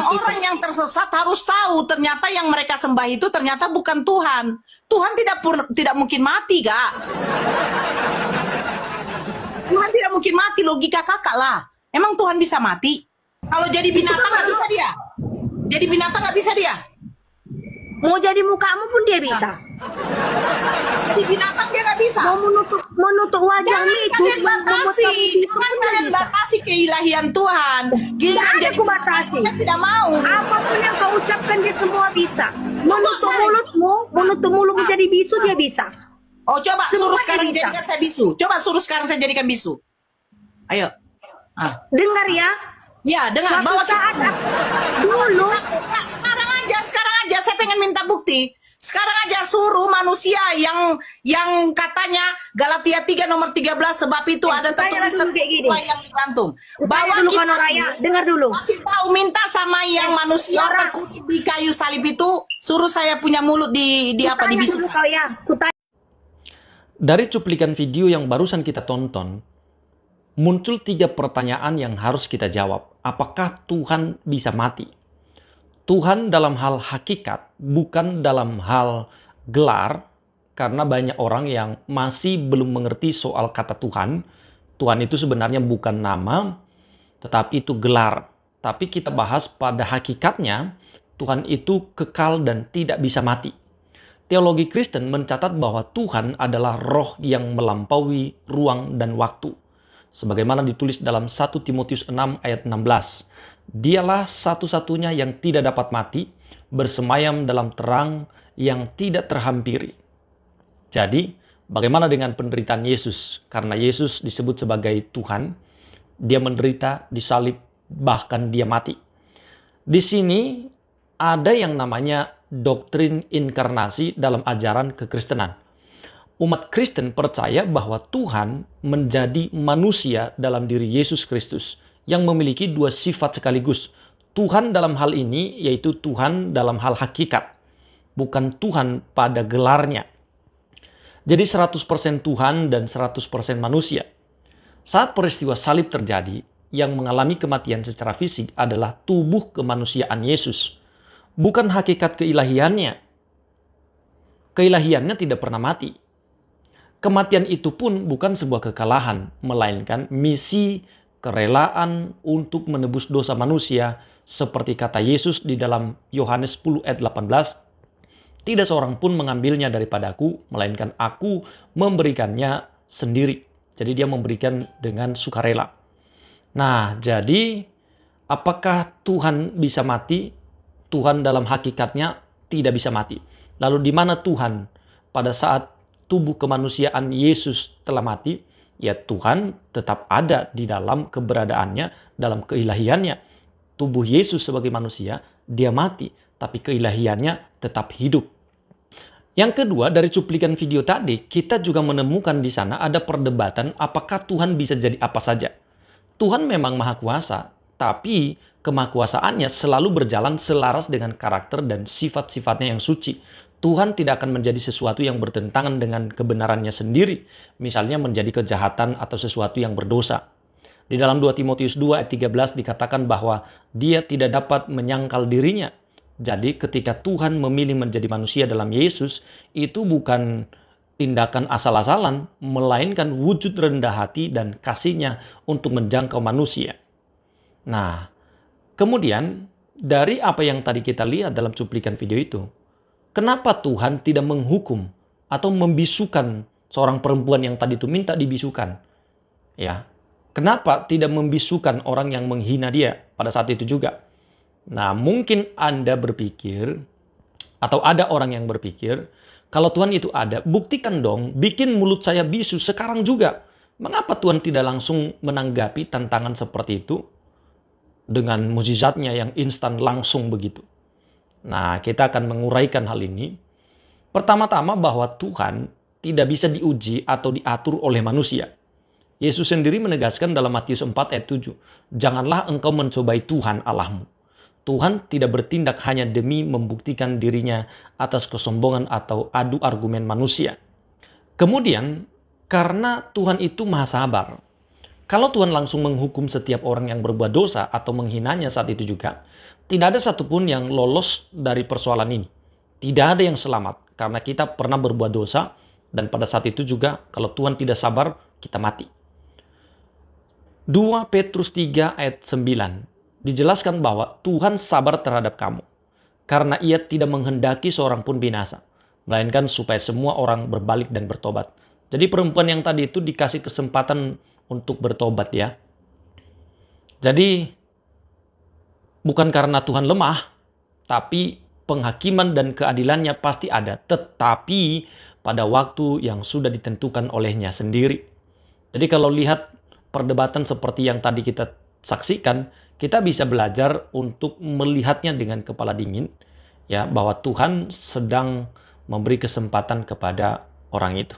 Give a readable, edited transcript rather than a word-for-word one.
orang-orang yang tersesat harus tahu ternyata yang mereka sembah itu ternyata bukan Tuhan. Tuhan tidak mungkin mati, Kak. Tuhan tidak mungkin mati, logika kakak lah. Emang Tuhan bisa mati? Kalau jadi binatang nggak bisa dia. Jadi binatang nggak bisa dia. Mau jadi mukamu pun dia bisa. Jadi binatang dia nggak bisa. Mau menutup wajahmu Jangan itu. kalian batasi, jangan kalian batasi keilahian Tuhan. Giliran Tidak ada jadi aku batasi. kita tidak mau. Apapun yang kau ucapkan dia semua bisa. Menutup mulutmu jadi bisu dia bisa. Oh, coba Semua suruh sekarang bisa. jadikan saya bisu. Coba suruh sekarang saya jadikan bisu. Ayo. Dengar ya. Ya, dengar. Suatu Bawa saat kita. dulu Nah, sekarang aja. Saya pengen minta bukti. Sekarang aja suruh manusia yang katanya Galatia 3 nomor 13 sebab itu ada tertulis dulu kayak gini. yang digantung. Bawa dulu kita Raya, dengar dulu. kasih tahu minta sama yang manusia terkutip di kayu salib itu, suruh saya punya mulut di apa di Tanya bisu. dulu kau ya. Dari cuplikan video yang barusan kita tonton, muncul 3 pertanyaan yang harus kita jawab. Apakah Tuhan bisa mati? Tuhan dalam hal hakikat, bukan dalam hal gelar, karena banyak orang yang masih belum mengerti soal kata Tuhan. Tuhan itu sebenarnya bukan nama, tetapi itu gelar. Tapi kita bahas pada hakikatnya, Tuhan itu kekal dan tidak bisa mati. Teologi Kristen mencatat bahwa Tuhan adalah roh yang melampaui ruang dan waktu. Sebagaimana ditulis dalam 1 Timotius 6 ayat 16. Dialah satu-satunya yang tidak dapat mati, bersemayam dalam terang yang tidak terhampiri. Jadi, bagaimana dengan penderitaan Yesus? Karena Yesus disebut sebagai Tuhan, dia menderita, disalib, bahkan dia mati. Di sini ada yang namanya doktrin inkarnasi dalam ajaran kekristenan. Umat Kristen percaya bahwa Tuhan menjadi manusia dalam diri Yesus Kristus yang memiliki 2 sifat sekaligus. Tuhan dalam hal ini yaitu Tuhan dalam hal hakikat, bukan Tuhan pada gelarnya. Jadi 100% Tuhan dan 100% manusia. Saat peristiwa salib terjadi, yang mengalami kematian secara fisik adalah tubuh kemanusiaan Yesus, bukan hakikat keilahiannya. Keilahiannya tidak pernah mati. Kematian itu pun bukan sebuah kekalahan, melainkan misi kerelaan untuk menebus dosa manusia, seperti kata Yesus di dalam Yohanes 10 ayat 18, "Tidak seorang pun mengambilnya daripadaku, melainkan aku memberikannya sendiri." Jadi dia memberikan dengan sukarela. Nah, jadi apakah Tuhan bisa mati? Tuhan dalam hakikatnya tidak bisa mati. Lalu di mana Tuhan pada saat tubuh kemanusiaan Yesus telah mati? Ya, Tuhan tetap ada di dalam keberadaannya, dalam keilahiannya. Tubuh Yesus sebagai manusia, dia mati, tapi keilahiannya tetap hidup. Yang kedua, dari cuplikan video tadi, kita juga menemukan di sana ada perdebatan apakah Tuhan bisa jadi apa saja. Tuhan memang maha kuasa, tapi kemahakuasaannya selalu berjalan selaras dengan karakter dan sifat-sifatnya yang suci. Tuhan tidak akan menjadi sesuatu yang bertentangan dengan kebenarannya sendiri. Misalnya menjadi kejahatan atau sesuatu yang berdosa. Di dalam 2 Timotius 2 ayat 13 dikatakan bahwa dia tidak dapat menyangkal dirinya. Jadi ketika Tuhan memilih menjadi manusia dalam Yesus, itu bukan tindakan asal-asalan, melainkan wujud rendah hati dan kasihnya untuk menjangkau manusia. Nah, kemudian dari apa yang tadi kita lihat dalam cuplikan video itu, kenapa Tuhan tidak menghukum atau membisukan seorang perempuan yang tadi itu minta dibisukan? Ya, kenapa tidak membisukan orang yang menghina dia pada saat itu juga? Nah, mungkin Anda berpikir, atau ada orang yang berpikir, kalau Tuhan itu ada, buktikan dong, bikin mulut saya bisu sekarang juga. Mengapa Tuhan tidak langsung menanggapi tantangan seperti itu dengan mukjizatnya yang instan langsung begitu? Nah, kita akan menguraikan hal ini. Pertama-tama bahwa Tuhan tidak bisa diuji atau diatur oleh manusia. Yesus sendiri menegaskan dalam Matius 4 ayat 7, "Janganlah engkau mencobai Tuhan Allahmu." Tuhan tidak bertindak hanya demi membuktikan dirinya atas kesombongan atau adu argumen manusia. Kemudian, karena Tuhan itu maha sabar, kalau Tuhan langsung menghukum setiap orang yang berbuat dosa atau menghinanya saat itu juga, Tidak ada satupun yang lolos dari persoalan ini. Tidak ada yang selamat karena kita pernah berbuat dosa dan pada saat itu juga kalau Tuhan tidak sabar, kita mati. 2 Petrus 3 ayat 9 dijelaskan bahwa Tuhan sabar terhadap kamu karena Ia tidak menghendaki seorang pun binasa, melainkan supaya semua orang berbalik dan bertobat. Jadi perempuan yang tadi itu dikasih kesempatan untuk bertobat ya. Jadi bukan karena Tuhan lemah, tapi penghakiman dan keadilannya pasti ada. Tetapi pada waktu yang sudah ditentukan olehnya sendiri. Jadi kalau lihat perdebatan seperti yang tadi kita saksikan, kita bisa belajar untuk melihatnya dengan kepala dingin. Ya, bahwa Tuhan sedang memberi kesempatan kepada orang itu.